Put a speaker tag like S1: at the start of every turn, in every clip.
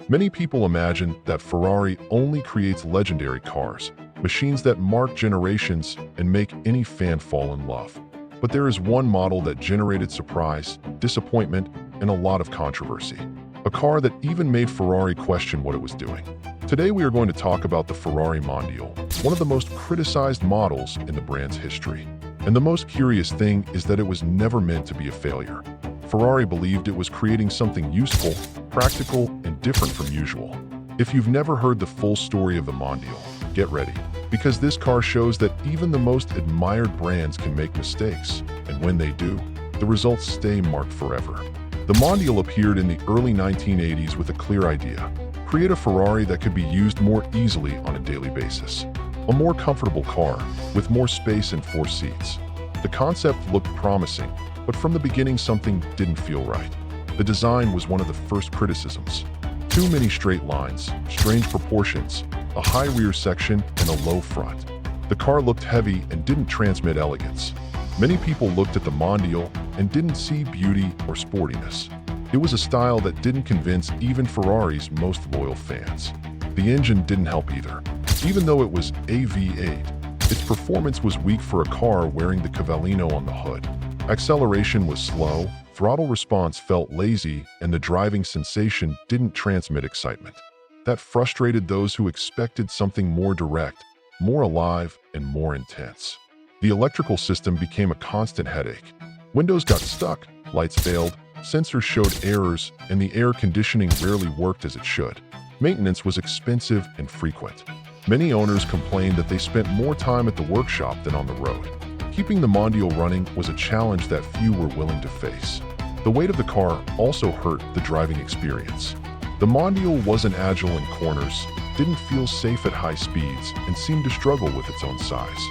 S1: Many people imagine that Ferrari only creates legendary cars, machines that mark generations and make any fan fall in love. But there is one model that generated surprise, disappointment, and a lot of controversy. A car that even made Ferrari question what it was doing. Today we are going to talk about the Ferrari Mondial, one of the most criticized models in the brand's history. And the most curious thing is that it was never meant to be a failure. Ferrari believed it was creating something useful, practical, and different from usual. If you've never heard the full story of the Mondial, get ready, because this car shows that even the most admired brands can make mistakes, and when they do, the results stay marked forever. The Mondial appeared in the early 1980s with a clear idea: create a Ferrari that could be used more easily on a daily basis. A more comfortable car, with more space and 4 seats. The concept looked promising, but from the beginning something didn't feel right. The design was one of the first criticisms. Too many straight lines, strange proportions, a high rear section, and a low front. The car looked heavy and didn't transmit elegance. Many people looked at the Mondial and didn't see beauty or sportiness. It was a style that didn't convince even Ferrari's most loyal fans. The engine didn't help either. Even though it was a V8, its performance was weak for a car wearing the Cavallino on the hood. Acceleration was slow, throttle response felt lazy, and the driving sensation didn't transmit excitement. That frustrated those who expected something more direct, more alive, and more intense. The electrical system became a constant headache. Windows got stuck, lights failed, sensors showed errors, and the air conditioning rarely worked as it should. Maintenance was expensive and frequent. Many owners complained that they spent more time at the workshop than on the road. Keeping the Mondial running was a challenge that few were willing to face. The weight of the car also hurt the driving experience. The Mondial wasn't agile in corners, didn't feel safe at high speeds, and seemed to struggle with its own size.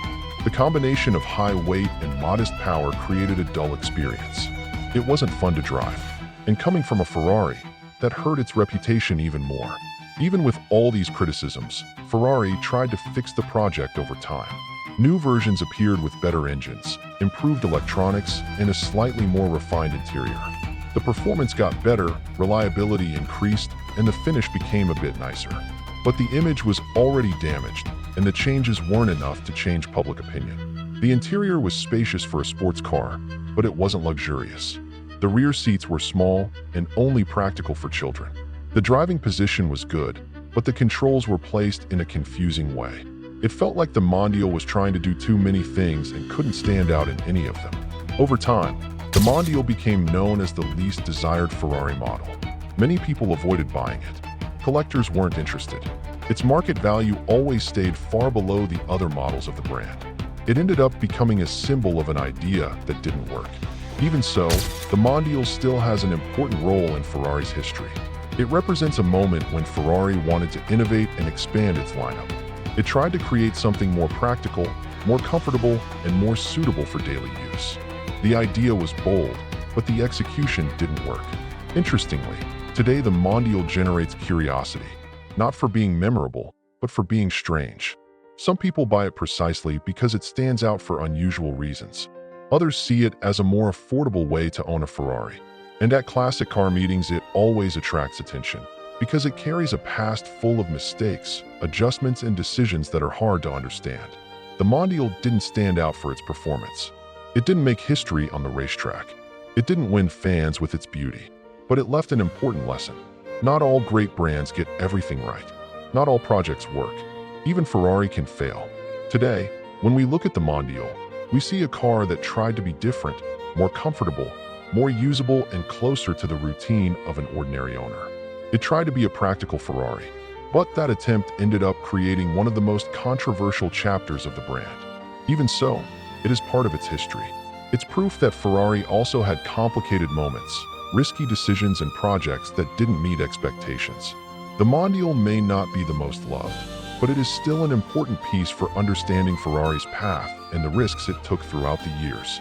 S1: The combination of high weight and modest power created a dull experience. It wasn't fun to drive. And coming from a Ferrari, that hurt its reputation even more. Even with all these criticisms, Ferrari tried to fix the project over time. New versions appeared with better engines, improved electronics, and a slightly more refined interior. The performance got better, reliability increased, and the finish became a bit nicer. But the image was already damaged, and the changes weren't enough to change public opinion. The interior was spacious for a sports car, but it wasn't luxurious. The rear seats were small and only practical for children. The driving position was good, but the controls were placed in a confusing way. It felt like the Mondial was trying to do too many things and couldn't stand out in any of them. Over time, the Mondial became known as the least desired Ferrari model. Many people avoided buying it. Collectors weren't interested. Its market value always stayed far below the other models of the brand. It ended up becoming a symbol of an idea that didn't work. Even so, the Mondial still has an important role in Ferrari's history. It represents a moment when Ferrari wanted to innovate and expand its lineup. It tried to create something more practical, more comfortable, and more suitable for daily use. The idea was bold, but the execution didn't work. Interestingly, today the Mondial generates curiosity, not for being memorable, but for being strange. Some people buy it precisely because it stands out for unusual reasons. Others see it as a more affordable way to own a Ferrari. And at classic car meetings, it always attracts attention, because it carries a past full of mistakes, adjustments, and decisions that are hard to understand. The Mondial didn't stand out for its performance. It didn't make history on the racetrack. It didn't win fans with its beauty. But it left an important lesson. Not all great brands get everything right. Not all projects work. Even Ferrari can fail. Today, when we look at the Mondial, we see a car that tried to be different, more comfortable, more usable, and closer to the routine of an ordinary owner. It tried to be a practical Ferrari, but that attempt ended up creating one of the most controversial chapters of the brand. Even so, it is part of its history. It's proof that Ferrari also had complicated moments, risky decisions, and projects that didn't meet expectations. The Mondial may not be the most loved, but it is still an important piece for understanding Ferrari's path and the risks it took throughout the years.